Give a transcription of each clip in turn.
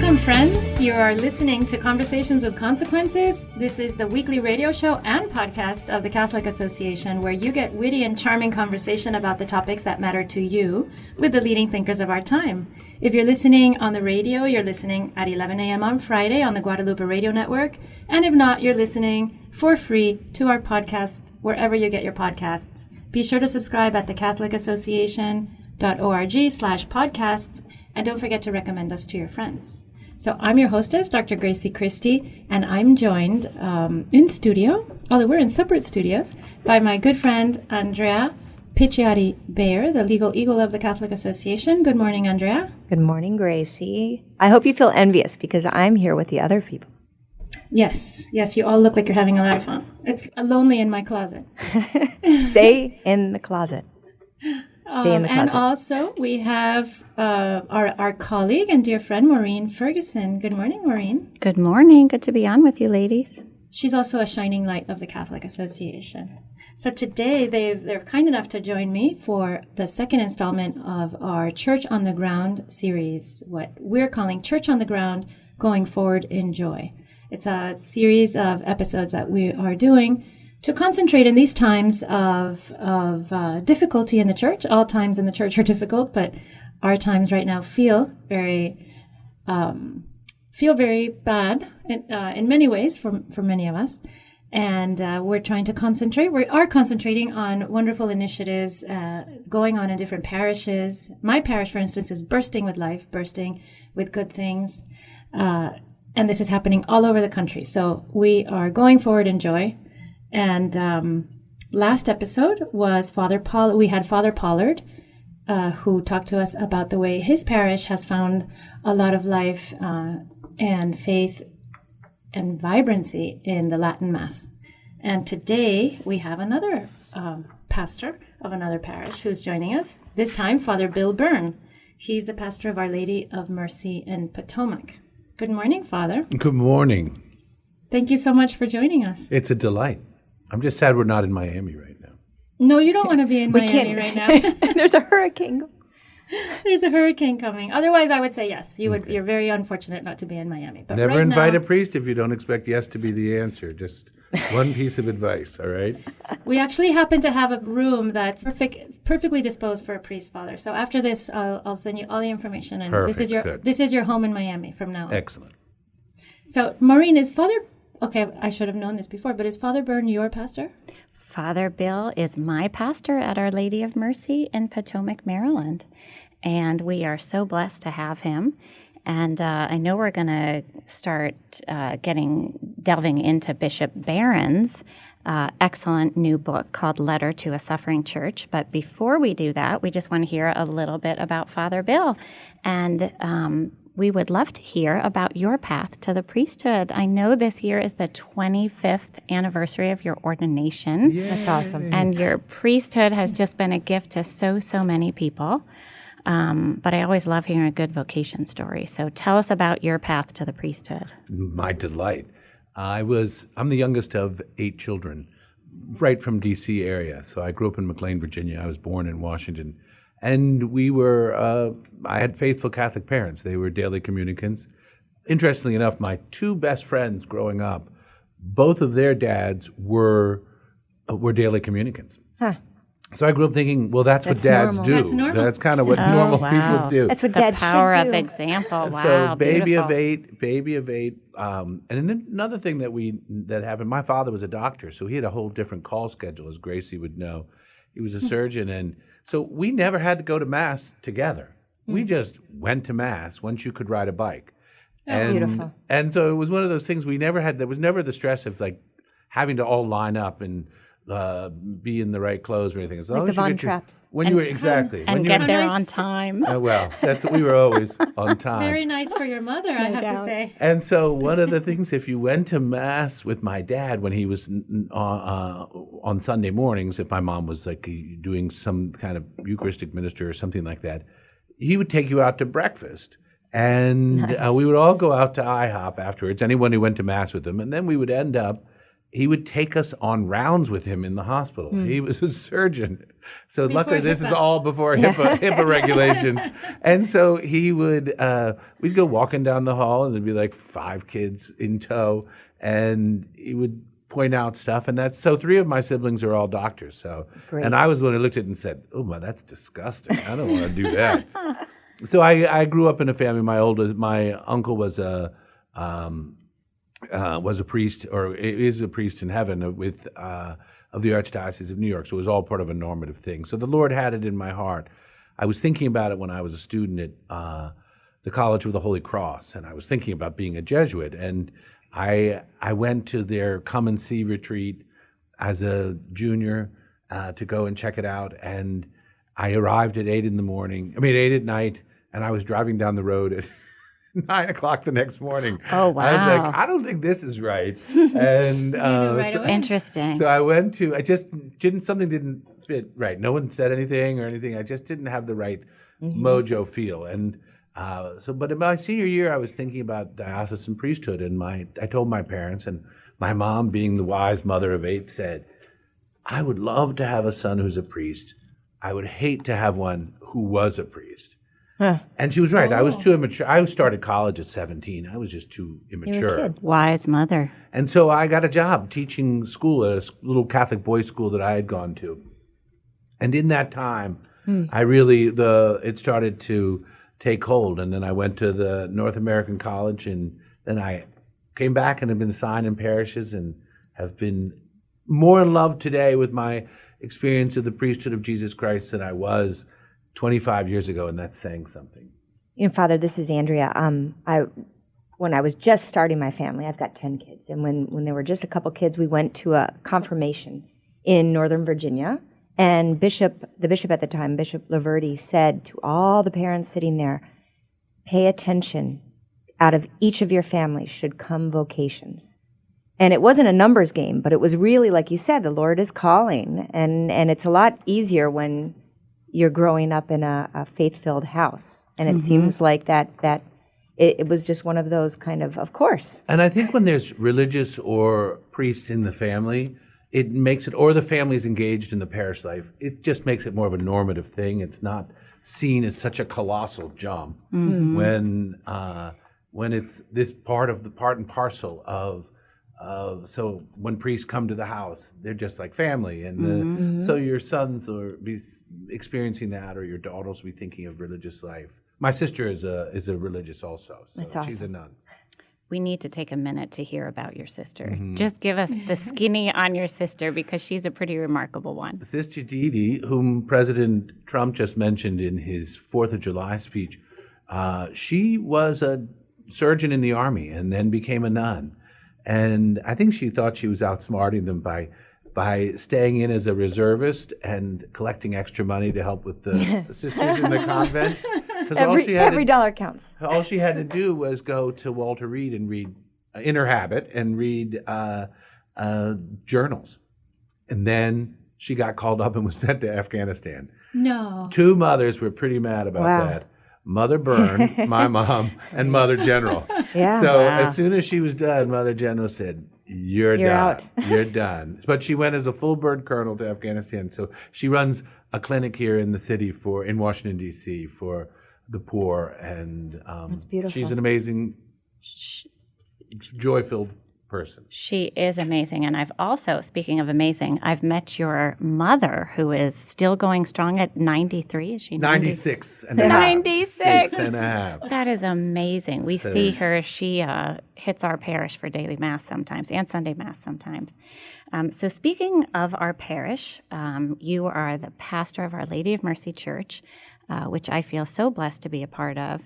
Welcome, friends. You are listening to Conversations with Consequences. This is the weekly radio show and podcast of the Catholic Association, where you get witty and charming conversation about the topics that matter to you with the leading thinkers of our time. If you're listening on the radio, you're listening at 11 a.m. on Friday on the Guadalupe Radio Network. And if not, you're listening for free to our podcast wherever you get your podcasts. Be sure to subscribe at thecatholicassociation.org/podcasts. And don't forget to recommend us to your friends. So I'm your hostess, Dr. Grazie Christie, and I'm joined in studio, although we're in separate studios, by my good friend, Andrea Piccioti-Bayer, the legal eagle of the Catholic Association. Good morning, Andrea. Good morning, Gracie. I hope you feel envious because I'm here with the other people. Yes, you all look like you're having a lot of fun. It's lonely in my closet. Stay in the closet. And also, we have our colleague and dear friend, Maureen Ferguson. Good morning, Maureen. Good morning. Good to be on with you, ladies. She's also a shining light of the Catholic Association. So today, they're kind enough to join me for the second installment of our Church on the Ground series, what we're calling Church on the Ground, Going Forward in Joy. It's a series of episodes that we are doing to concentrate in these times of difficulty in the church. All times in the church are difficult, but our times right now feel very bad in many ways for many of us. And we're trying to concentrate. We are concentrating on wonderful initiatives going on in different parishes. My parish, for instance, is bursting with life, bursting with good things. And this is happening all over the country. So we are going forward in joy. And last episode was we had Father Pollard, who talked to us about the way his parish has found a lot of life and faith and vibrancy in the Latin Mass. And today we have another pastor of another parish who's joining us, this time Father Bill Byrne. He's the pastor of Our Lady of Mercy in Potomac. Good morning, Father. Good morning. Thank you so much for joining us. It's a delight. I'm just sad we're not in Miami right now. No, you don't want to be in Miami right now. There's a hurricane. There's a hurricane coming. Otherwise, I would say yes. You're very unfortunate not to be in Miami. But never right invite now, a priest if you don't expect yes to be the answer. Just one piece of advice, all right? We actually happen to have a room that's perfectly disposed for a priest, Father. So after this, I'll send you all the information. And Perfect, this is your home in Miami from now on. Excellent. So, Maureen, is Father... Okay, I should have known this before, but is Father Byrne your pastor? Father Bill is my pastor at Our Lady of Mercy in Potomac, Maryland. And we are so blessed to have him. And I know we're going to start delving into Bishop Barron's excellent new book called Letter to a Suffering Church. But before we do that, we just want to hear a little bit about Father Bill. And we would love to hear about your path to the priesthood. I know this year is the 25th anniversary of your ordination. Yay. That's awesome. And your priesthood has just been a gift to so many people. But I always love hearing a good vocation story. So tell us about your path to the priesthood. My delight. I'm the youngest of 8 children, right from D.C. area. So I grew up in McLean, Virginia. I was born in Washington. And I had faithful Catholic parents. They were daily communicants. Interestingly enough, my 2 best friends growing up, both of their dads were daily communicants. Huh. So I grew up thinking, well, that's what dads normal. do. That's normal. That's kind of what normal people do. That's what The Dad power should of do. example. Wow, So baby of beautiful. 8. And another thing that happened, my father was a doctor, so he had a whole different call schedule, as Gracie would know. He was a surgeon, and so we never had to go to Mass together. We just went to Mass once you could ride a bike. Beautiful. And so it was one of those things there was never the stress of like having to all line up and be in the right clothes or anything. As long Like as the you Von get your- Trapps. When you were, exactly. And when get you there Nice. on time. well, we were always on time. Very nice for your mother, I have to doubt. say. And so one of the things, if you went to Mass with my dad when he was on Sunday mornings, if my mom was like doing some kind of Eucharistic minister or something like that, he would take you out to breakfast. And we would all go out to IHOP afterwards, anyone who went to Mass with him. And then we would he would take us on rounds with him in the hospital. He was a surgeon. So luckily, this is all before HIPAA regulations. And so he would, we'd go walking down the hall, and there'd be like 5 kids in tow, and he would point out stuff. And so 3 of my siblings are all doctors. So, Great. And I was the one who looked at it and said, "Oh my, that's disgusting. I don't want to do that." So I grew up in a family. My uncle was a priest, or is a priest in heaven with of the Archdiocese of New York. So it was all part of a normative thing. So the Lord had it in my heart. I was thinking about it when I was a student at the College of the Holy Cross, and I was thinking about being a Jesuit. And I went to their Come and See retreat as a junior to go and check it out. And I arrived at 8 at night, and I was driving down the road at 9 o'clock the next morning. Oh, wow. I was like, I don't think this is right. And Interesting. So I went to, something didn't fit right. No one said anything or anything. I just didn't have the right mojo feel. And but in my senior year, I was thinking about diocesan priesthood, and I told my parents, and my mom, being the wise mother of 8, said, "I would love to have a son who's a priest. I would hate to have one who was a priest." Huh. And she was right. I was too immature. I started college at 17. I was just too immature. You were a kid. Wise mother. And so I got a job teaching school at a little Catholic boys' school that I had gone to. And in that time, it started to take hold. And then I went to the North American College, and then I came back and have been assigned in parishes, and have been more in love today with my experience of the priesthood of Jesus Christ than I was 25 years ago, and that's saying something. Father, this is Andrea. When I was just starting my family, I've got 10 kids, and when there were just a couple kids, we went to a confirmation in Northern Virginia, and the bishop at the time, Bishop Laverty, said to all the parents sitting there, "Pay attention. Out of each of your families should come vocations." And it wasn't a numbers game, but it was really, like you said, the Lord is calling, and it's a lot easier when you're growing up in a faith-filled house. And it seems like that it was just one of those kind of course. And I think when there's religious or priests in the family, it makes it, or the family's engaged in the parish life, it just makes it more of a normative thing. It's not seen as such a colossal jump when it's this part and parcel of so when priests come to the house, they're just like family, and so your sons will be experiencing that, or your daughters will be thinking of religious life. My sister is a religious also, so That's awesome. She's a nun. We need to take a minute to hear about your sister. Just give us the skinny on your sister, because she's a pretty remarkable one. Sister Didi, whom President Trump just mentioned in his 4th of July speech, she was a surgeon in the Army and then became a nun. And I think she thought she was outsmarting them by staying in as a reservist and collecting extra money to help with the sisters in the convent. Every dollar counts. All she had to do was go to Walter Reed and read in her habit and read journals. And then she got called up and was sent to Afghanistan. No. 2 mothers were pretty mad about that. Mother Byrne, my mom, and Mother General. Yeah. So as soon as she was done, Mother General said, You're done. Out. You're done. But she went as a full bird colonel to Afghanistan. So she runs a clinic here in the city in Washington, D.C. for the poor. And That's beautiful. She's an amazing, joy-filled person. She is amazing. And I've also, speaking of amazing, I've met your mother, who is still going strong at 93. Is she 96 and a half. 96 and a half. That is amazing. We see her. She hits our parish for daily Mass sometimes and Sunday Mass sometimes. So speaking of our parish, you are the pastor of Our Lady of Mercy Church, which I feel so blessed to be a part of.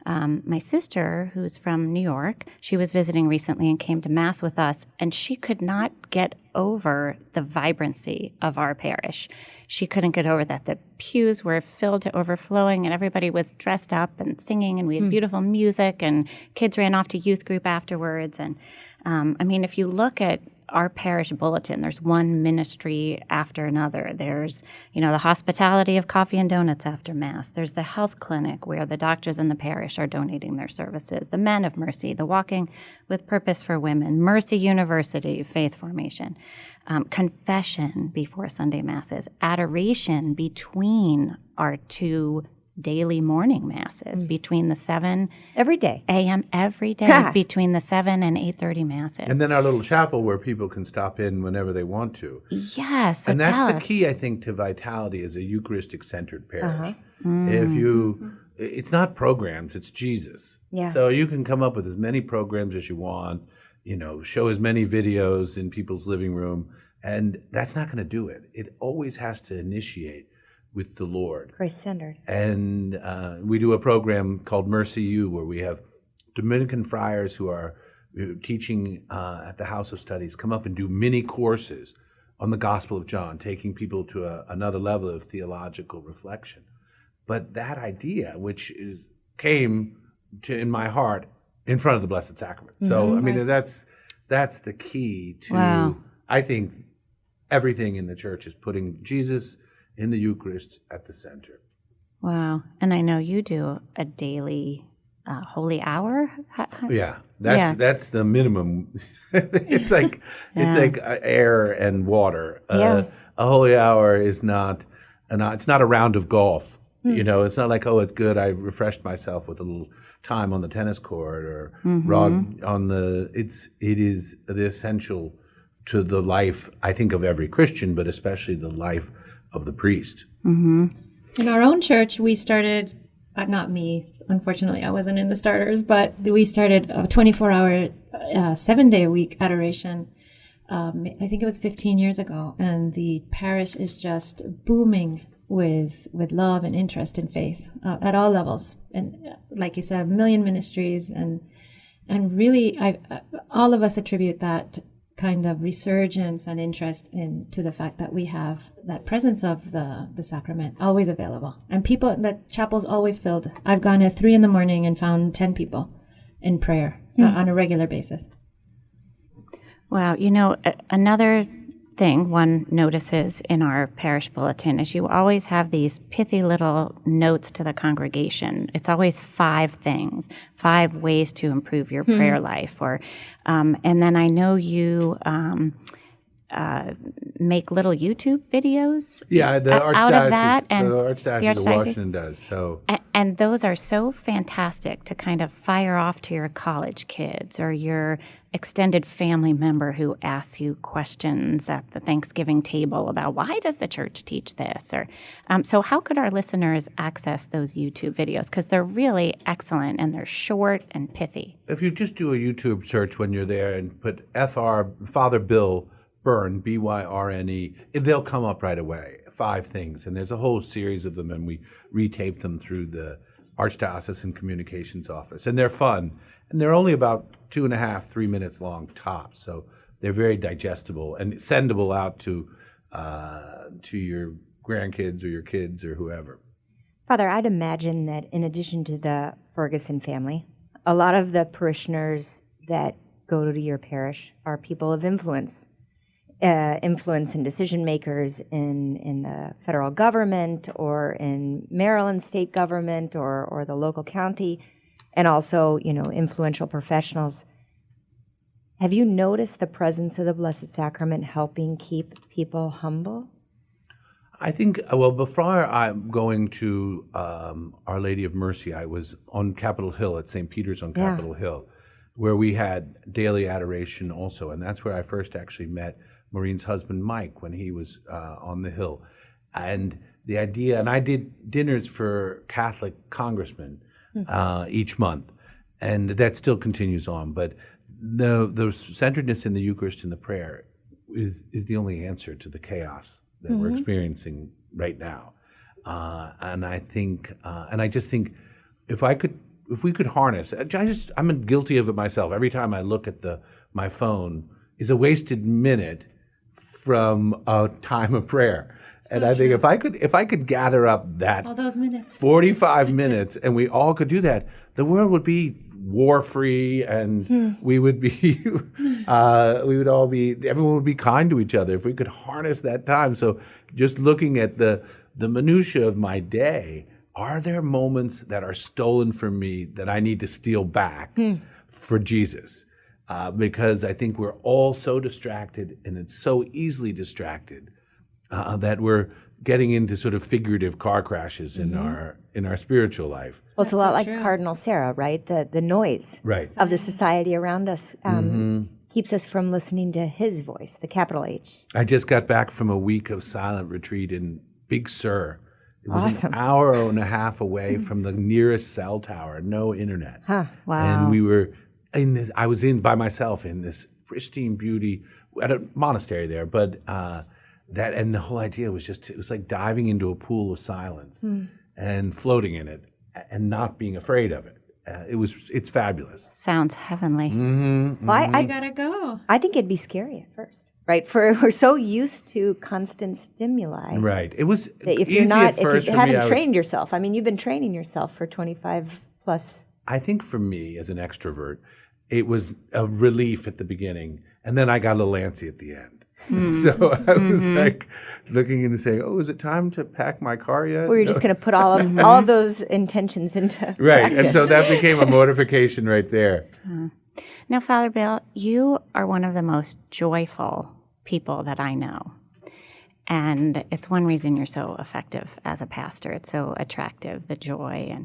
My sister, who's from New York, she was visiting recently and came to Mass with us, and she could not get over the vibrancy of our parish. She couldn't get over that the pews were filled to overflowing, and everybody was dressed up and singing, and we had beautiful music, and kids ran off to youth group afterwards. And I mean, if you look at our parish bulletin, there's one ministry after another. There's, the hospitality of coffee and donuts after Mass. There's the health clinic where the doctors in the parish are donating their services. The Men of Mercy, the Walking with Purpose for Women, Mercy University, faith formation, confession before Sunday Masses, adoration between our two daily morning masses, between the 7 every day a.m. every day, between the 7 and 8:30 masses. And then our little chapel where people can stop in whenever they want to. Yes. So and that's the key, I think, to vitality as a Eucharistic-centered parish. It's not programs, it's Jesus. Yeah. So you can come up with as many programs as you want, show as many videos in people's living room, and that's not going to do it. It always has to initiate with the Lord. Christ-centered. And we do a program called Mercy U, where we have Dominican friars who are teaching at the House of Studies come up and do mini courses on the Gospel of John, taking people to another level of theological reflection. But that idea, which came in my heart in front of the Blessed Sacrament. So, I mean, that's the key to, I think, everything in the church is putting Jesus in the Eucharist at the center. Wow. And I know you do a daily holy hour. Yeah, that's the minimum. It's like air and water. A holy hour is not it's not a round of golf. It's not like, it's good, I refreshed myself with a little time on the tennis court or on the. It is the essential to the life, I think, of every Christian, but especially the life of the priest. In our own church, we started, not me, unfortunately, I wasn't in the starters, but we started a 24-hour, 7-day-a-week adoration. I think it was 15 years ago, and the parish is just booming with love and interest in faith at all levels. And like you said, a million ministries, and really, all of us attribute that kind of resurgence and interest to the fact that we have that presence of the sacrament always available. And the chapel's always filled. I've gone at 3 a.m. and found 10 people in prayer on a regular basis. Wow. Another thing one notices in our parish bulletin is you always have these pithy little notes to the congregation. It's always 5 things, 5 ways to improve your prayer life. And then I know you make little YouTube videos. Yeah, the Archdiocese of Washington does. So, and those are so fantastic to kind of fire off to your college kids or your extended family member who asks you questions at the Thanksgiving table about why does the church teach this? Or so how could our listeners access those YouTube videos? Because they're really excellent and they're short and pithy. If you just do a YouTube search when you're there and put Father Bill Byrne, B-Y-R-N-E, they'll come up right away. 5 things, and there's a whole series of them, and we retape them through the Archdiocesan Communications Office, and they're fun, and they're only about 2.5, 3 minutes long tops, so they're very digestible and sendable out to your grandkids or your kids or whoever. Father, I'd imagine that in addition to the Ferguson family, a lot of the parishioners that go to your parish are people of influence and decision makers in the federal government or in Maryland state government or the local county, and also, influential professionals. Have you noticed the presence of the Blessed Sacrament helping keep people humble? I think, before I'm going to Our Lady of Mercy, I was on Capitol Hill at St. Peter's on Capitol Hill, where we had daily adoration also, and that's where I first actually met Maureen's husband, Mike, when he was on the Hill. And the idea, and I did dinners for Catholic congressmen each month, and that still continues on. But the centeredness in the Eucharist and the prayer is the only answer to the chaos that we're experiencing right now. And I think, and I just think, if we could harness, I'm guilty of it myself. Every time I look at my phone is a wasted minute from a time of prayer. So and I think if I could gather up that all those minutes, 45 minutes, and we all could do that, the world would be war-free, and we would be, everyone would be kind to each other if we could harness that time. So just looking at the minutia of my day, are there moments that are stolen from me that I need to steal back for Jesus? Because I think we're all so distracted, and it's so easily distracted that we're getting into sort of figurative car crashes in our spiritual life. Well, it's a lot like Cardinal Sarah, right? The noise of the society around us keeps us from listening to his voice, the capital H. I just got back from a week of silent retreat in Big Sur. It was Awesome. an hour and a half away from the nearest cell tower, no internet. Huh. Wow. And we were I was by myself in this pristine beauty at a monastery there, but and the whole idea was it was like diving into a pool of silence and floating in it and not being afraid of it. It's fabulous. Sounds heavenly. Well, I gotta go. I think it'd be scary at first, right? We're so used to constant stimuli. Right. It was That if easy at first you for me. haven't trained yourself, I mean, you've been training yourself for 25 plus. I think for me as an extrovert, it was a relief at the beginning, and then I got a little antsy at the end. So I was like looking and saying, "Oh, is it time to pack my car yet?" Or you're just going to put all of those intentions into right, practice. and so that became a mortification right there. Now, Father Bill, you are one of the most joyful people that I know. And it's one reason you're so effective as a pastor. It's so attractive, the joy.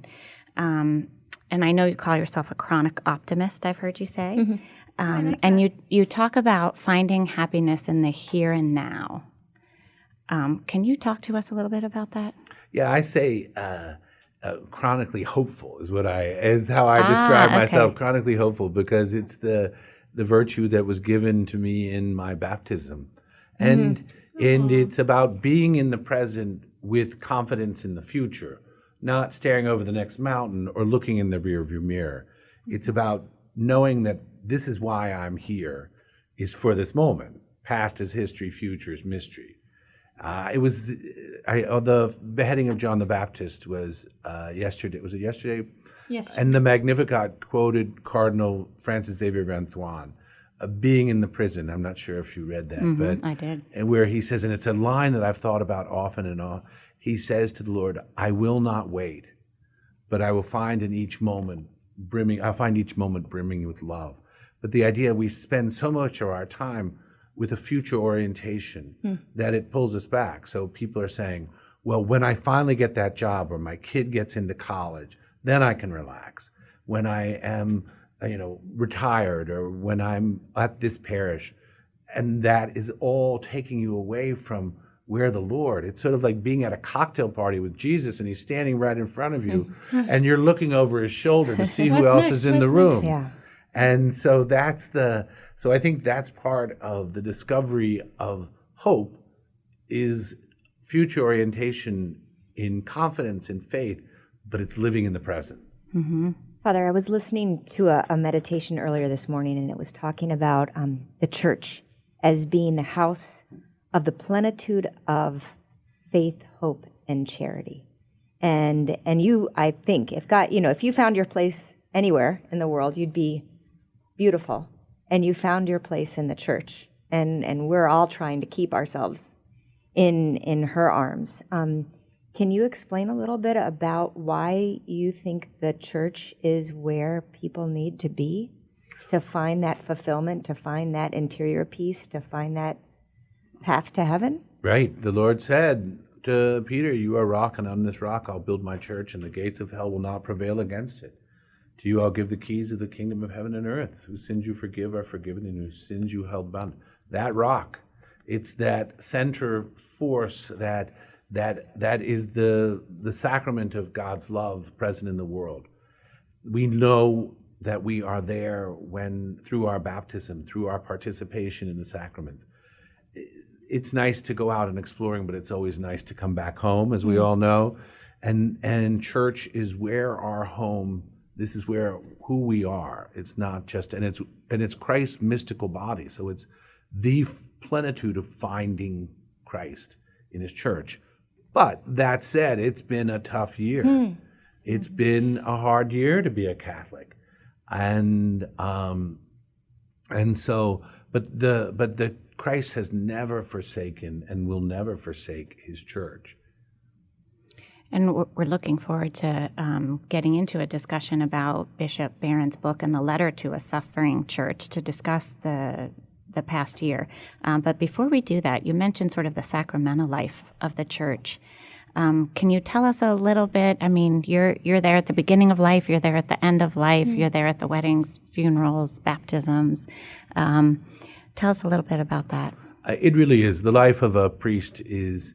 And I know you call yourself a chronic optimist, I've heard you say. And you talk about finding happiness in the here and now. Can you talk to us a little bit about that? Yeah, I say chronically hopeful is how I describe myself. Chronically hopeful, because it's the virtue that was given to me in my baptism, and it's about being in the present with confidence in the future, not staring over the next mountain or looking in the rearview mirror. It's about knowing that this is why I'm here, is for this moment. Past is history, future is mystery. The beheading of John the Baptist was yesterday. Was it yesterday? Yes. And the Magnificat quoted Cardinal Francis Xavier of Antoine, being in the prison. I'm not sure if you read that, but I did. And where he says, and it's a line that I've thought about often and often. He says to the Lord, "I will not wait, but I will find in each moment brimming. I'll find each moment brimming with love." But the idea, we spend so much of our time with a future orientation that it pulls us back. So people are saying, well, when I finally get that job or my kid gets into college, then I can relax. When I am, retired, or when I'm at this parish, and that is all taking you away from where the Lord. It's sort of like being at a cocktail party with Jesus and he's standing right in front of you and you're looking over his shoulder to see who else is in the room. Yeah. And so so I think that's part of the discovery of hope, is future orientation in confidence and faith, but it's living in the present. Father, I was listening to a meditation earlier this morning, and it was talking about the church as being the house of the plenitude of faith, hope, and charity. And you, I think, if you found your place anywhere in the world, you'd be beautiful. And you found your place in the church. And we're all trying to keep ourselves in her arms. Can you explain a little bit about why you think the church is where people need to be to find that fulfillment, to find that interior peace, to find that path to heaven? Right. The Lord said to Peter, "You are rock, and on this rock I'll build my church, and the gates of hell will not prevail against it. To you I'll give the keys of the kingdom of heaven and earth. Whose sins you forgive are forgiven, and whose sins you held bound." That rock, it's that center force that is the sacrament of God's love present in the world. We know that we are there through our baptism, through our participation in the sacraments. It's nice to go out and exploring, but it's always nice to come back home, as we all know. And church is where our home. This is who we are. It's not just, and it's Christ's mystical body. So it's the plenitude of finding Christ in his church. But that said, it's been a tough year. It's been a hard year to be a Catholic. and so, but the Christ has never forsaken and will never forsake his church. And we're looking forward to getting into a discussion about Bishop Barron's book and the letter to a suffering church to discuss the past year. But before we do that, you mentioned sort of the sacramental life of the church. Can you tell us a little bit? I mean, you're there at the beginning of life, you're there at the end of life, you're there at the weddings, funerals, baptisms. Tell us a little bit about that. It really is. The life of a priest is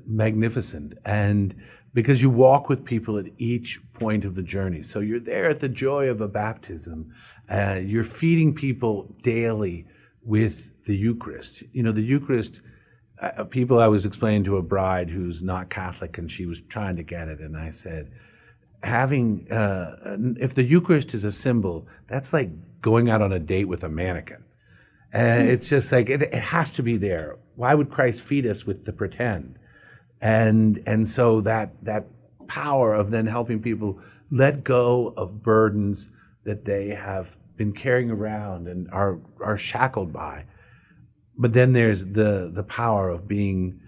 magnificent, and because you walk with people at each point of the journey. So you're there at the joy of a baptism. You're feeding people daily with the Eucharist. You know, the Eucharist, I was explaining to a bride who's not Catholic, and she was trying to get it, and I said, if the Eucharist is a symbol, that's like going out on a date with a mannequin. It's just like, it has to be there. Why would Christ feed us with the pretend? And so that power of then helping people let go of burdens that they have been carrying around and are shackled by. But then there's the power of being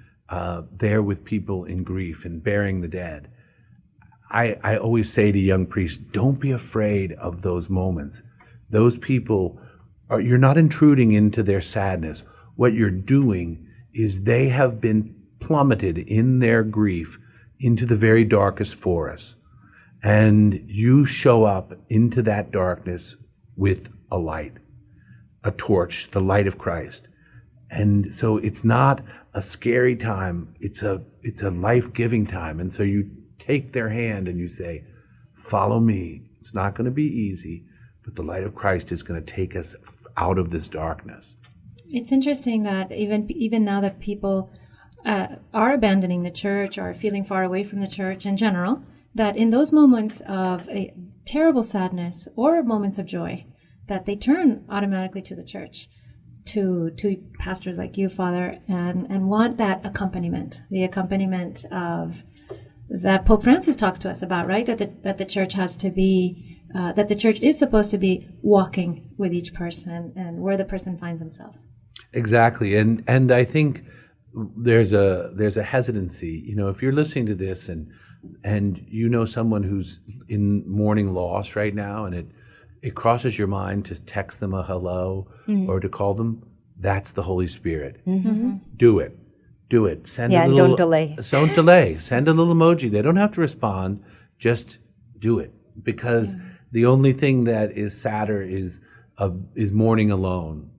there with people in grief and burying the dead. I always say to young priests, don't be afraid of those moments. Those people, you're not intruding into their sadness. What you're doing is they have been plummeted in their grief into the very darkest forest. And you show up into that darkness with a light, a torch, the light of Christ. And so it's not a scary time, it's a life-giving time. And so you take their hand and you say, follow me. It's not going to be easy, but the light of Christ is going to take us out of this darkness. It's interesting that even now that people are abandoning the church or feeling far away from the church in general, that in those moments of a terrible sadness or moments of joy, that they turn automatically to the church, to pastors like you, Father, and want that accompaniment, the accompaniment of that Pope Francis talks to us about, right? That the church has to be, that the church is supposed to be walking with each person and where the person finds themselves. Exactly, and I think there's a hesitancy. You know, if you're listening to this and you know someone who's in mourning loss right now, and it crosses your mind to text them a hello or to call them, that's the Holy Spirit. Mm-hmm. Do it. Send a little, don't delay. Don't delay. Send a little emoji. They don't have to respond. Just do it, because the only thing that is sadder is mourning alone.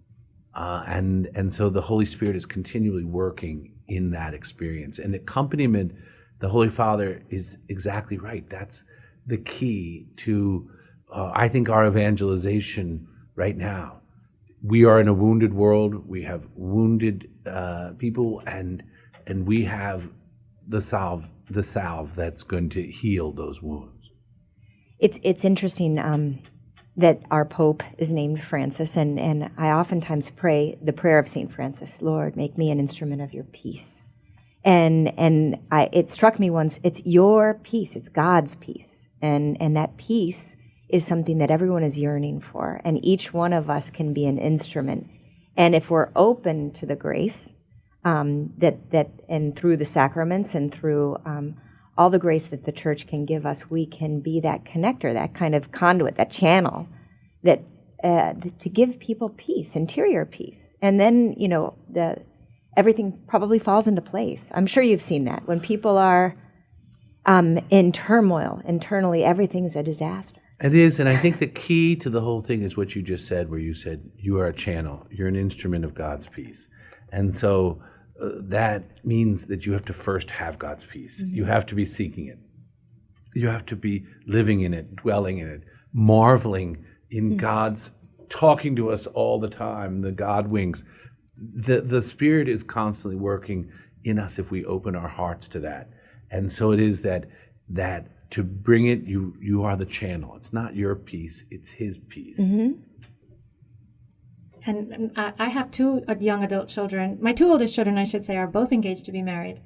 And so the Holy Spirit is continually working in that experience. And accompaniment, the Holy Father is exactly right. That's the key to, I think, our evangelization right now. We are in a wounded world. We have wounded people, and we have the salve that's going to heal those wounds. It's interesting that our Pope is named Francis, and I oftentimes pray the prayer of St. Francis, Lord, make me an instrument of your peace. And it struck me once, it's your peace, it's God's peace. And that peace is something that everyone is yearning for, and each one of us can be an instrument. And if we're open to the grace, that and through the sacraments and through all the grace that the church can give us, we can be that connector, that kind of conduit, that channel, that to give people peace, interior peace. And then, you know, everything probably falls into place. I'm sure you've seen that. When people are in turmoil internally, everything's a disaster. It is, and I think the key to the whole thing is what you just said, where you said you are a channel, you're an instrument of God's peace. And so that means that you have to first have God's peace. Mm-hmm. You have to be seeking it. You have to be living in it, dwelling in it, marveling in God's talking to us all the time, the God winks. The Spirit is constantly working in us if we open our hearts to that. And so it is that to bring it, you are the channel. It's not your peace, it's His peace. Mm-hmm. And I have two young adult children. My two oldest children, I should say, are both engaged to be married.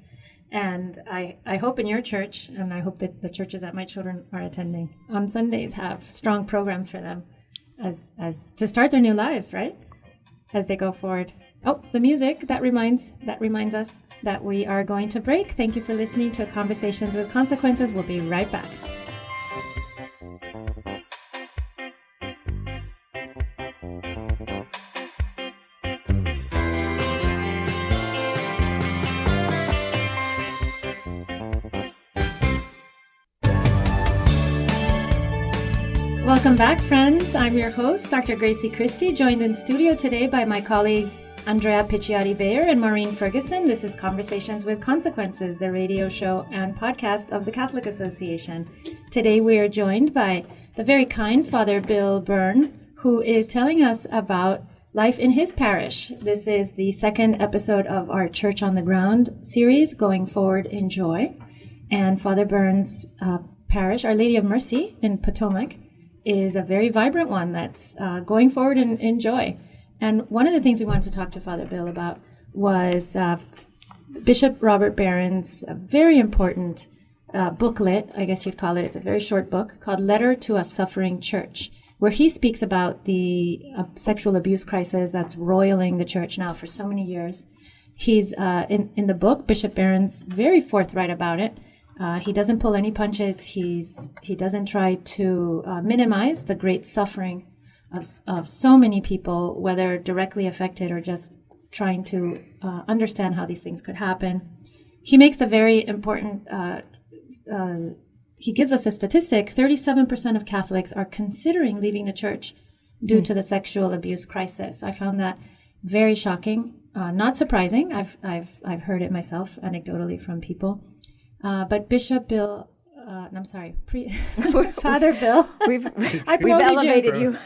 And I hope in your church, and I hope that the churches that my children are attending on Sundays have strong programs for them as to start their new lives, right? As they go forward. Oh, the music, that reminds us that we are going to break. Thank you for listening to Conversations with Consequences. We'll be right back. Welcome back, friends. I'm your host, Dr. Grazie Christie, joined in studio today by my colleagues Andrea Piccioti-Bayer and Maureen Ferguson. This is Conversations with Consequences, the radio show and podcast of the Catholic Association. Today we are joined by the very kind Father Bill Byrne, who is telling us about life in his parish. This is the second episode of our Church on the Ground series, Going Forward in Joy. And Father Byrne's parish, Our Lady of Mercy in Potomac, is a very vibrant one that's going forward in joy. And one of the things we wanted to talk to Father Bill about was Bishop Robert Barron's very important booklet, I guess you'd call it. It's a very short book called Letter to a Suffering Church, where he speaks about the sexual abuse crisis that's roiling the church now for so many years. He's, in the book, Bishop Barron's very forthright about it. He doesn't pull any punches. He doesn't try to minimize the great suffering of so many people, whether directly affected or just trying to understand how these things could happen. He makes the very important, he gives us a statistic, 37% of Catholics are considering leaving the church due to the sexual abuse crisis. I found that very shocking, not surprising. I've heard it myself anecdotally from people. But Bishop Bill, Father Bill, we've elevated you.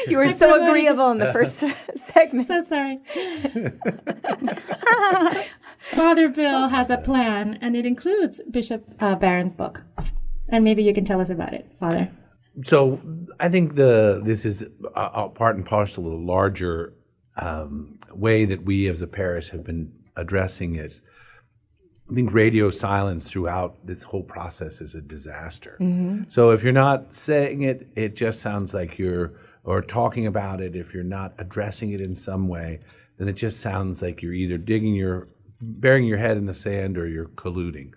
You were so agreeable in the first segment. So sorry. Father Bill has a plan, and it includes Bishop Barron's book. And maybe you can tell us about it, Father. So I think this is a part and parcel of the larger way that we as a parish have been addressing is, I think radio silence throughout this whole process is a disaster. Mm-hmm. So if you're not saying it, it just sounds like or talking about it. If you're not addressing it in some way, then it just sounds like you're either burying your head in the sand or you're colluding.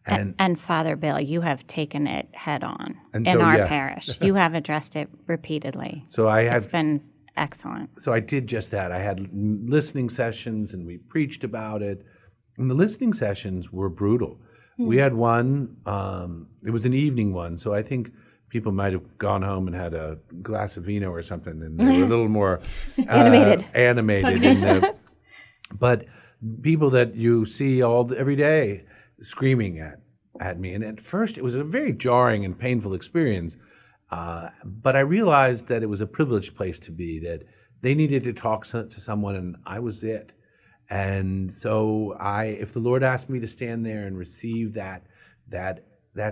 And Father Bill, you have taken it head on in our parish. You have addressed it repeatedly. So it's been excellent. So I did just that. I had listening sessions and we preached about it. And the listening sessions were brutal. We had one, it was an evening one, so I think people might have gone home and had a glass of vino or something, and they were a little more animated. But people that you see every day screaming at me. And at first, it was a very jarring and painful experience. But I realized that it was a privileged place to be, that they needed to talk to someone, and I was it. And so if the Lord asked me to stand there and receive that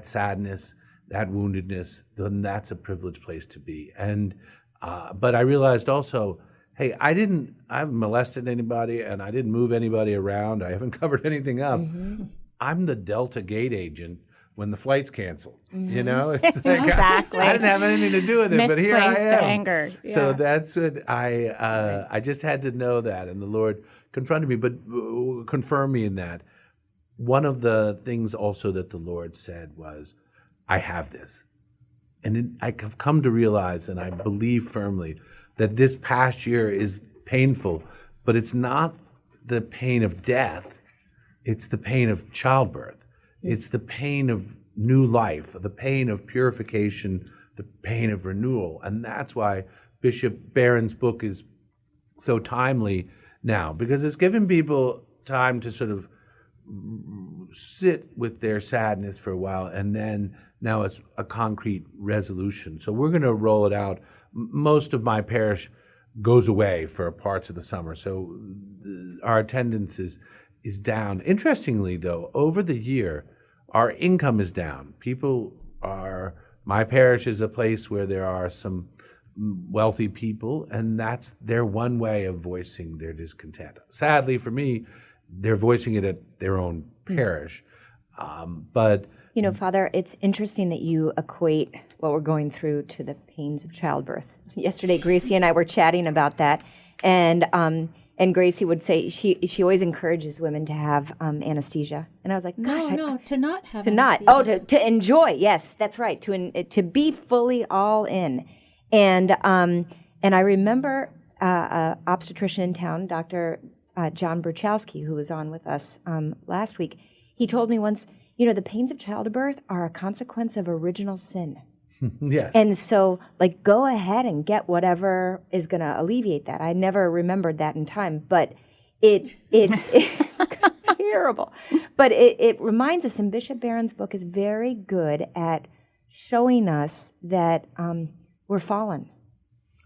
sadness, that woundedness, then that's a privileged place to be. And but I realized also, hey, I haven't molested anybody, and I didn't move anybody around. I haven't covered anything up. Mm-hmm. I'm the Delta gate agent when the flight's canceled. Mm-hmm. You know, it's like exactly. I didn't have anything to do with it, but here I am. Anger. Yeah. So that's what I just had to know that, and the Lord confronted me, but confirmed me in that. One of the things also that the Lord said was, I have this. And I have come to realize, and I believe firmly, that this past year is painful, but it's not the pain of death. It's the pain of childbirth. It's the pain of new life, the pain of purification, the pain of renewal. And that's why Bishop Barron's book is so timely now, because it's given people time to sort of sit with their sadness for a while, and then now it's a concrete resolution. So we're going to roll it out. Most of my parish goes away for parts of the summer, so our attendance is down. Interestingly, though, over the year, our income is down. My parish is a place where there are some wealthy people, and that's their one way of voicing their discontent. Sadly for me, they're voicing it at their own parish. But You know, Father, it's interesting that you equate what we're going through to the pains of childbirth. Yesterday, Gracie and I were chatting about that, and Gracie would say she always encourages women to have anesthesia, and I was like, gosh, to not have to not to enjoy. Yes, that's right. To be fully all in, and I remember an obstetrician in town, Dr. John Bruchalski, who was on with us last week. He told me once, you know, the pains of childbirth are a consequence of original sin. yes. And so, like, go ahead and get whatever is going to alleviate that. I never remembered that in time, but it terrible. But it reminds us, and Bishop Barron's book is very good at showing us that we're fallen.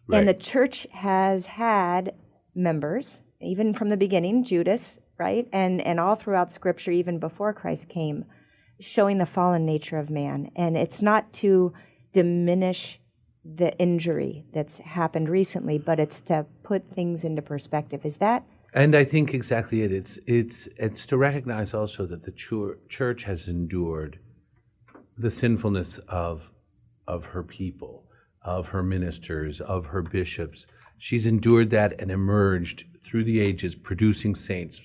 Right. And the church has had members, even from the beginning, Judas, right? And all throughout Scripture, even before Christ came, showing the fallen nature of man. And it's not to diminish the injury that's happened recently, but it's to put things into perspective. Is that? And I think exactly it. It's to recognize also that the church has endured the sinfulness of her people, of her ministers, of her bishops. She's endured that and emerged through the ages, producing saints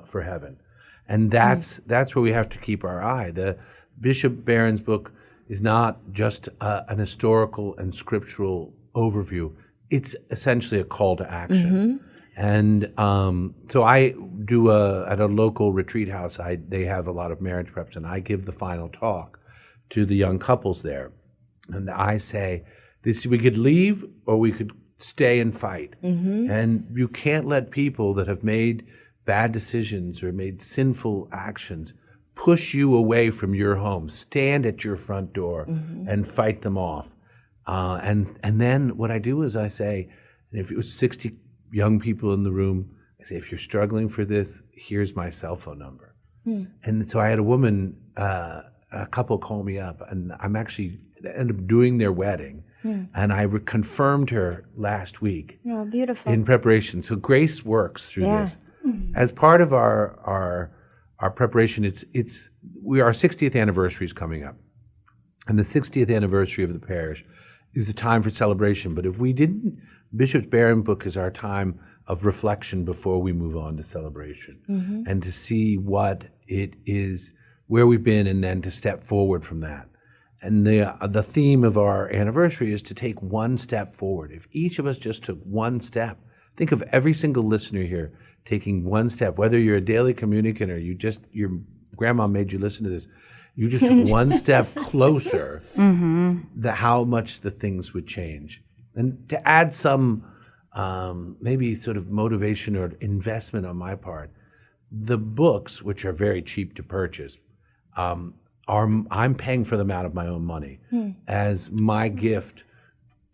for heaven. And that's where we have to keep our eye. The Bishop Barron's book is not just an historical and scriptural overview. It's essentially a call to action. And so I do at a local retreat house, they have a lot of marriage preps, and I give the final talk to the young couples there. And I say, we could leave or we could stay and fight. And you can't let people that have made bad decisions or made sinful actions push you away from your home. Stand at your front door and fight them off. And then what I do is I say, if it was 60 young people in the room, I say, if you're struggling for this, here's my cell phone number. And so I had a woman, a couple call me up, and I'm actually ended up doing their wedding. And I confirmed her last week. Oh, beautiful. In preparation. So grace works through this. As part of our preparation, our 60th anniversary is coming up, and the 60th anniversary of the parish is a time for celebration. But if we didn't, Bishop Barron book is our time of reflection before we move on to celebration, and to see what it is, where we've been, and then to step forward from that. And the theme of our anniversary is to take one step forward. If each of us just took one step, think of every single listener here taking one step, whether you're a daily communicant or your grandma made you listen to this, you just took one step closer, how much the things would change. And to add some maybe sort of motivation or investment on my part, the books, which are very cheap to purchase, I'm paying for them out of my own money as my gift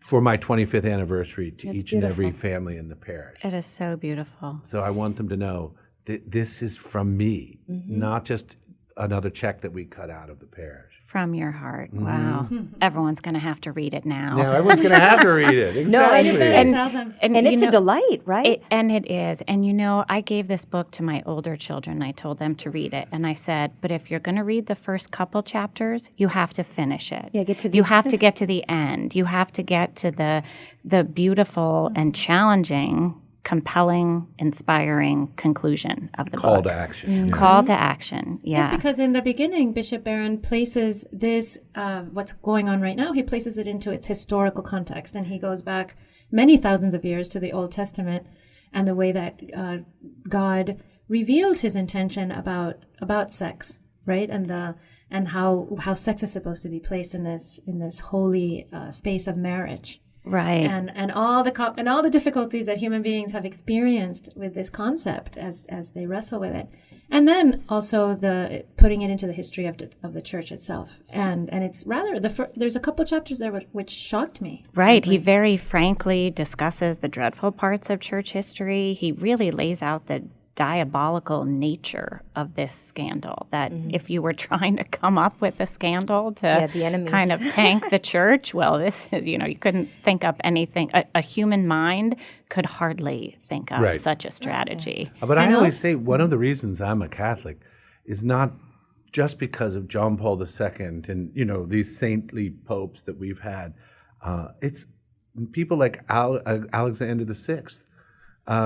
for my 25th anniversary to each and every family in the parish. It is so beautiful. So I want them to know that this is from me, not just another check that we cut out of the parish. From your heart. Wow. Everyone's going to have to read it now. Now everyone's going to have to read it. Exactly. And it's a delight, right? And it is. And you know, I gave this book to my older children. I told them to read it. And I said, but if you're going to read the first couple chapters, you have to finish it. Yeah, you have to get to the end. You have to get to the beautiful and challenging, compelling, inspiring conclusion of the book. Call to action. Call to action, Yes, because in the beginning, Bishop Barron places this, what's going on right now, he places it into its historical context, and he goes back many thousands of years to the Old Testament and the way that God revealed his intention about sex, right? And how sex is supposed to be placed in this holy space of marriage. Right. And all the difficulties that human beings have experienced with this concept as they wrestle with it. And then also the putting it into the history of the church itself. And it's rather, there's a couple chapters there which shocked me. Right. He very frankly discusses the dreadful parts of church history. He really lays out the diabolical nature of this scandal, that if you were trying to come up with a scandal to kind of tank the church, well, this is, you couldn't think up anything. A human mind could hardly think up such a strategy. But I always say one of the reasons I'm a Catholic is not just because of John Paul II and, these saintly popes that we've had. It's people like Alexander VI,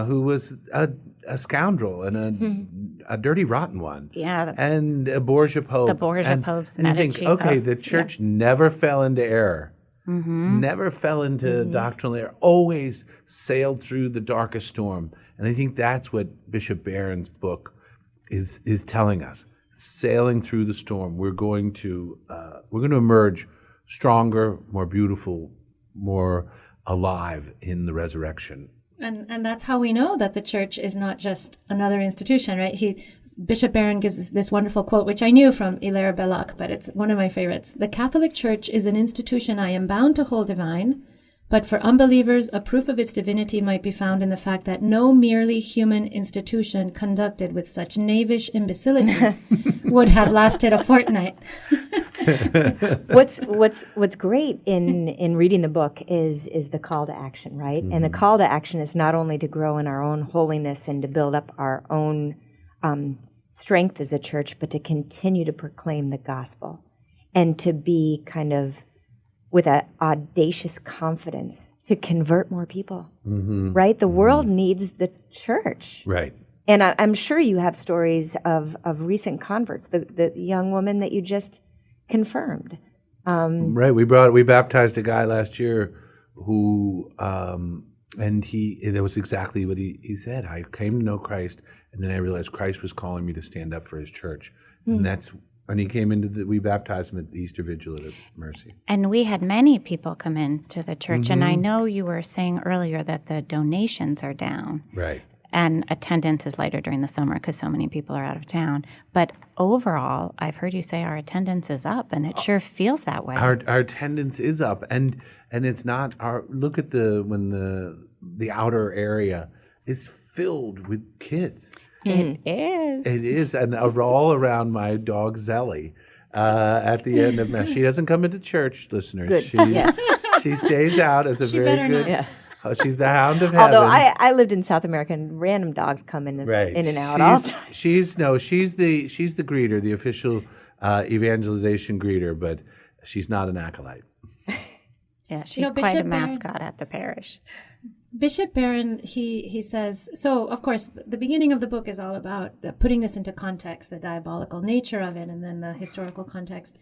who was a scoundrel and a dirty, rotten one. Yeah. And a Borgia Pope. The Borgia popes, and you think, Medici okay, popes, the church never fell into error. Never fell into doctrinal error. Always sailed through the darkest storm. And I think that's what Bishop Barron's book is telling us. Sailing through the storm, we're going to emerge stronger, more beautiful, more alive in the resurrection. And that's how we know that the church is not just another institution, right? Bishop Barron gives us this wonderful quote, which I knew from Hilaire Belloc, but it's one of my favorites. "The Catholic Church is an institution I am bound to hold divine, but for unbelievers, a proof of its divinity might be found in the fact that no merely human institution conducted with such knavish imbecility would have lasted a fortnight." What's great in reading the book is the call to action, right? And the call to action is not only to grow in our own holiness and to build up our own strength as a church, but to continue to proclaim the gospel and to be kind of with an audacious confidence to convert more people, right? The world needs the church. Right. And I'm sure you have stories of recent converts, the young woman that you just confirmed. Right. We baptized a guy last year who, and that was exactly what he said. I came to know Christ, and then I realized Christ was calling me to stand up for his church. And he came we baptized him at the Easter Vigil at Mercy. And we had many people come into the church, and I know you were saying earlier that the donations are down. Right. And attendance is lighter during the summer because so many people are out of town. But overall, I've heard you say our attendance is up, and it sure feels that way. Our attendance is up, and it's not look at when the outer area is filled with kids. It is. It is, and all around my dog Zelly. At the end of Mass, she doesn't come into church, listeners. Good. She stays out as a She very better good. not. Yeah. She's the hound of heaven. Although I lived in South America and random dogs come in and out all the time. She's the greeter, the official evangelization greeter, but she's not an acolyte. Yeah, she's quite Bishop a mascot at the parish. Bishop Barron, he says, so of course, the beginning of the book is all about putting this into context, the diabolical nature of it, and then the historical context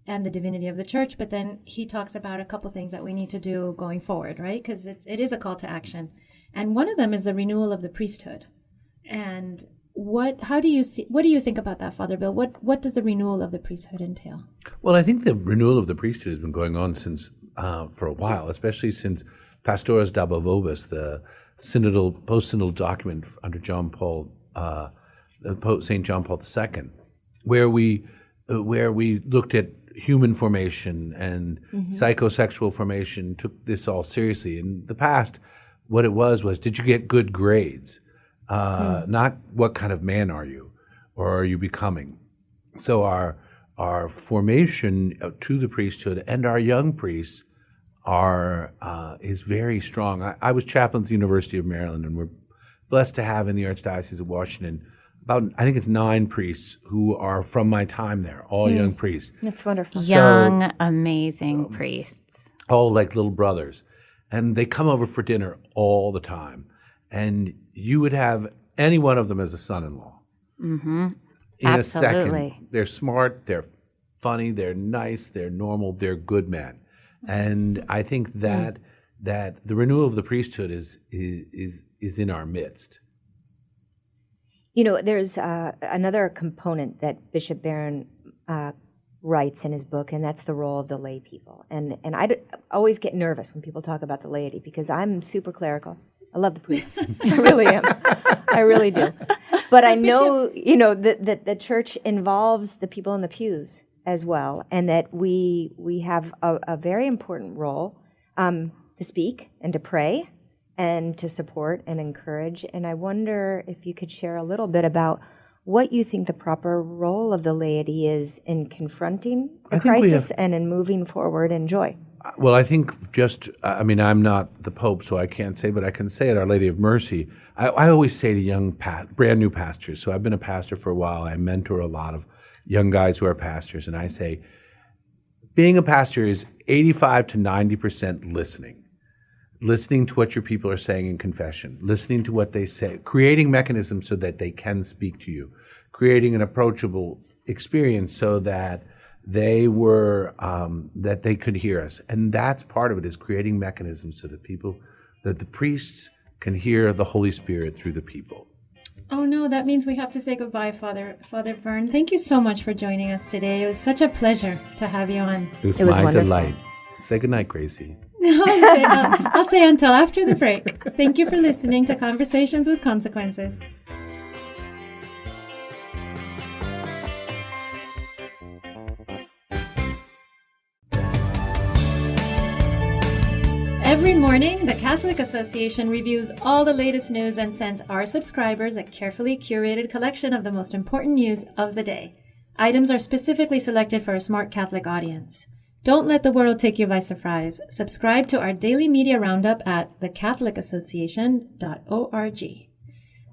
and the divinity of the church. But then he talks about a couple things that we need to do going forward, right? Because it is a call to action. And one of them is the renewal of the priesthood. And what do you think about that, Father Bill? What does the renewal of the priesthood entail? Well, I think the renewal of the priesthood has been going on since for a while, especially since Pastoris Dabo Vobis, the post-synodal document under St. John Paul II, where we looked at human formation and psychosexual formation, took this all seriously. In the past, what it was did you get good grades? Not what kind of man are you, or are you becoming? So our formation to the priesthood and our young priests is very strong. I was chaplain at the University of Maryland, and we're blessed to have in the Archdiocese of Washington I think it's 9 priests who are from my time there, all young priests. That's wonderful. Young, amazing priests. All like little brothers. And they come over for dinner all the time. And you would have any one of them as a son-in-law. Mm-hmm. In Absolutely. a second. They're smart, they're funny, they're nice, they're normal, they're good men. And I think that the renewal of the priesthood is in our midst. You know, there's another component that Bishop Barron writes in his book, and that's the role of the lay people. And I always get nervous when people talk about the laity because I'm super clerical. I love the priests. I really am. I really do. But I know, that the church involves the people in the pews as well, and that we have a very important role to speak and to pray and to support and encourage. And I wonder if you could share a little bit about what you think the proper role of the laity is in confronting the crisis and in moving forward in joy. Well, I think I'm not the Pope, so I can't say, but I can say at Our Lady of Mercy, I always say to young, brand new pastors, so I've been a pastor for a while, I mentor a lot of young guys who are pastors, and I say, being a pastor is 85 to 90% listening to what your people are saying in confession, listening to what they say, creating mechanisms so that they can speak to you, creating an approachable experience so that they could hear us. And that's part of it, is creating mechanisms so that the priests can hear the Holy Spirit through the people. Oh no, that means we have to say goodbye, Father Byrne. Thank you so much for joining us today. It was such a pleasure to have you on. It was wonderful. Delight. Say goodnight, Gracie. I'll say until after the break. Thank you for listening to Conversations with Consequences. Every morning, the Catholic Association reviews all the latest news and sends our subscribers a carefully curated collection of the most important news of the day. Items are specifically selected for a smart Catholic audience. Don't let the world take you by surprise. Subscribe to our daily media roundup at thecatholicassociation.org.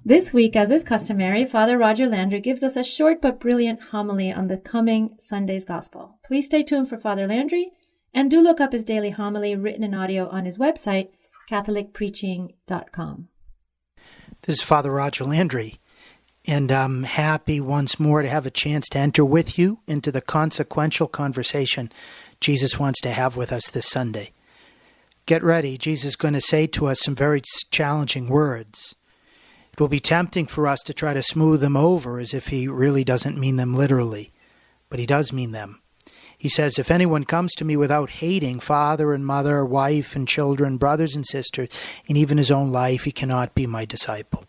This week, as is customary, Father Roger Landry gives us a short but brilliant homily on the coming Sunday's Gospel. Please stay tuned for Father Landry, and do look up his daily homily written in audio on his website, catholicpreaching.com. This is Father Roger Landry, and I'm happy once more to have a chance to enter with you into the consequential conversation Jesus wants to have with us this Sunday. Get ready. Jesus is going to say to us some very challenging words. It will be tempting for us to try to smooth them over as if he really doesn't mean them literally, but he does mean them. He says, if anyone comes to me without hating father and mother, wife and children, brothers and sisters, and even his own life, he cannot be my disciple.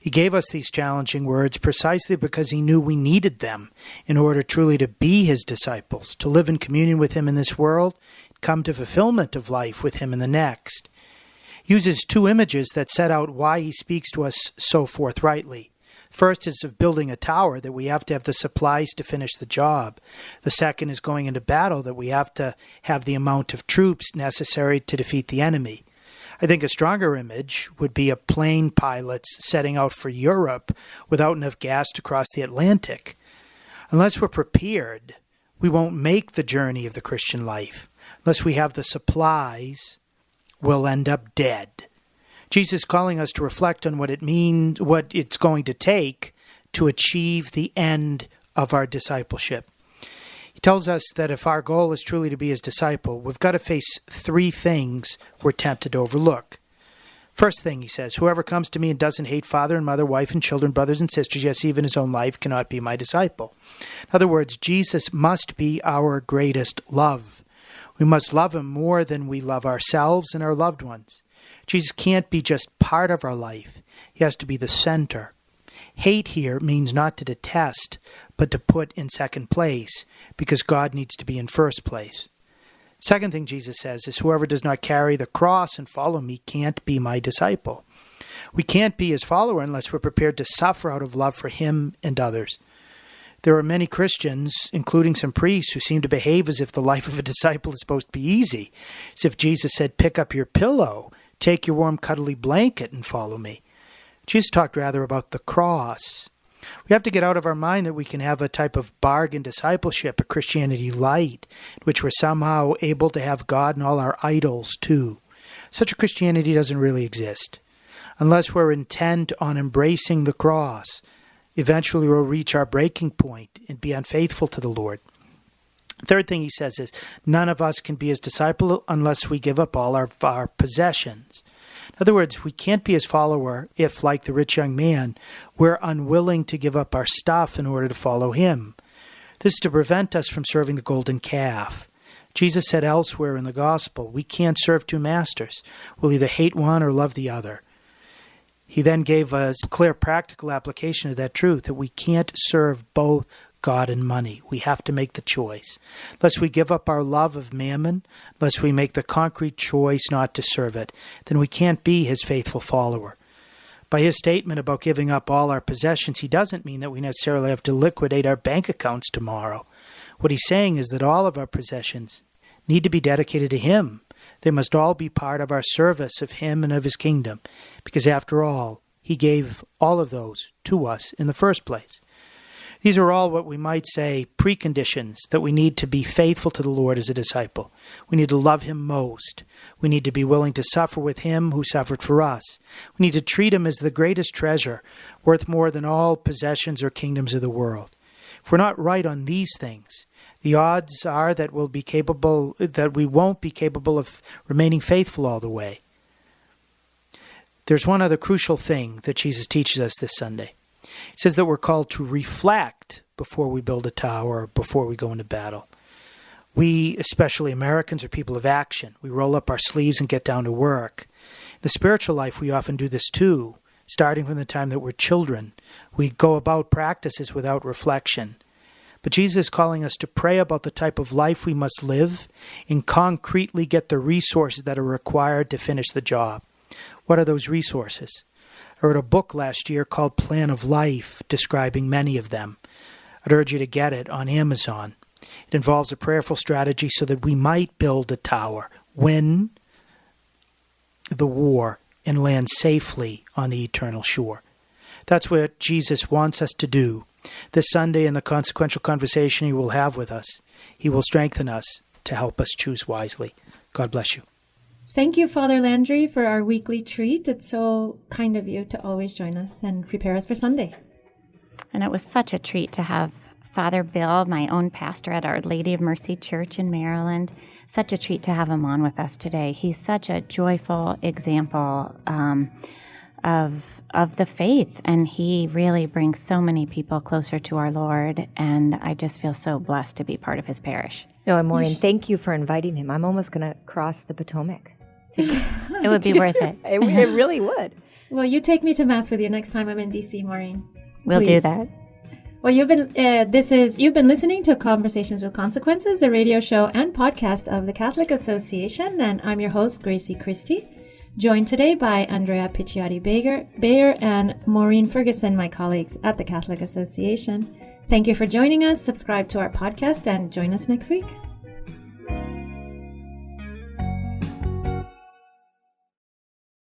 He gave us these challenging words precisely because he knew we needed them in order truly to be his disciples, to live in communion with him in this world, come to fulfillment of life with him in the next. He uses two images that set out why he speaks to us so forthrightly. First is of building a tower, that we have to have the supplies to finish the job. The second is going into battle, that we have to have the amount of troops necessary to defeat the enemy. I think a stronger image would be a plane pilots setting out for Europe without enough gas to cross the Atlantic. Unless we're prepared, we won't make the journey of the Christian life. Unless we have the supplies, we'll end up dead. Jesus is calling us to reflect on what it means, what it's going to take to achieve the end of our discipleship. He tells us that if our goal is truly to be his disciple, we've got to face three things we're tempted to overlook. First thing, he says, whoever comes to me and doesn't hate father and mother, wife and children, brothers and sisters, yes, even his own life, cannot be my disciple. In other words, Jesus must be our greatest love. We must love him more than we love ourselves and our loved ones. Jesus can't be just part of our life. He has to be the center. Hate here means not to detest, but to put in second place, because God needs to be in first place. Second thing Jesus says is, whoever does not carry the cross and follow me can't be my disciple. We can't be his follower unless we're prepared to suffer out of love for him and others. There are many Christians, including some priests, who seem to behave as if the life of a disciple is supposed to be easy, as if Jesus said, pick up your pillow, take your warm cuddly blanket and follow me. Jesus talked rather about the cross. We have to get out of our mind that we can have a type of bargain discipleship, a Christianity light, in which we're somehow able to have God and all our idols too. Such a Christianity doesn't really exist. Unless we're intent on embracing the cross, eventually we'll reach our breaking point and be unfaithful to the Lord. Third thing he says is, none of us can be his disciple unless we give up all our possessions. In other words, we can't be his follower if, like the rich young man, we're unwilling to give up our stuff in order to follow him. This is to prevent us from serving the golden calf. Jesus said elsewhere in the gospel, we can't serve two masters. We'll either hate one or love the other. He then gave us a clear practical application of that truth, that we can't serve both God and money. We have to make the choice. Unless we give up our love of mammon, unless we make the concrete choice not to serve it, then we can't be his faithful follower. By his statement about giving up all our possessions, he doesn't mean that we necessarily have to liquidate our bank accounts tomorrow. What he's saying is that all of our possessions need to be dedicated to him. They must all be part of our service of him and of his kingdom, because after all, he gave all of those to us in the first place. These are all what we might say preconditions that we need to be faithful to the Lord as a disciple. We need to love him most. We need to be willing to suffer with him who suffered for us. We need to treat him as the greatest treasure, worth more than all possessions or kingdoms of the world. If we're not right on these things, the odds are that we won't be capable of remaining faithful all the way. There's one other crucial thing that Jesus teaches us this Sunday. He says that we're called to reflect before we build a tower or before we go into battle. We, especially Americans, are people of action. We roll up our sleeves and get down to work. In the spiritual life, we often do this too, starting from the time that we're children. We go about practices without reflection. But Jesus is calling us to pray about the type of life we must live and concretely get the resources that are required to finish the job. What are those resources? I wrote a book last year called Plan of Life, describing many of them. I'd urge you to get it on Amazon. It involves a prayerful strategy so that we might build a tower, win the war, and land safely on the eternal shore. That's what Jesus wants us to do. This Sunday, in the consequential conversation he will have with us, he will strengthen us to help us choose wisely. God bless you. Thank you, Father Landry, for our weekly treat. It's so kind of you to always join us and prepare us for Sunday. And it was such a treat to have Father Bill, my own pastor at Our Lady of Mercy Church in Maryland. Such a treat to have him on with us today. He's such a joyful example of the faith, and he really brings so many people closer to our Lord, and I just feel so blessed to be part of his parish. No, and Maureen, thank you for inviting him. I'm almost going to cross the Potomac. It would be worth it. It really would. Well, you take me to Mass with you next time I'm in D.C., Maureen. We'll do that. Well, you've been listening to Conversations with Consequences, a radio show and podcast of the Catholic Association, and I'm your host, Grazie Christie, joined today by Andrea Piccioti-Bayer and Maureen Ferguson, my colleagues at the Catholic Association. Thank you for joining us. Subscribe to our podcast and join us next week.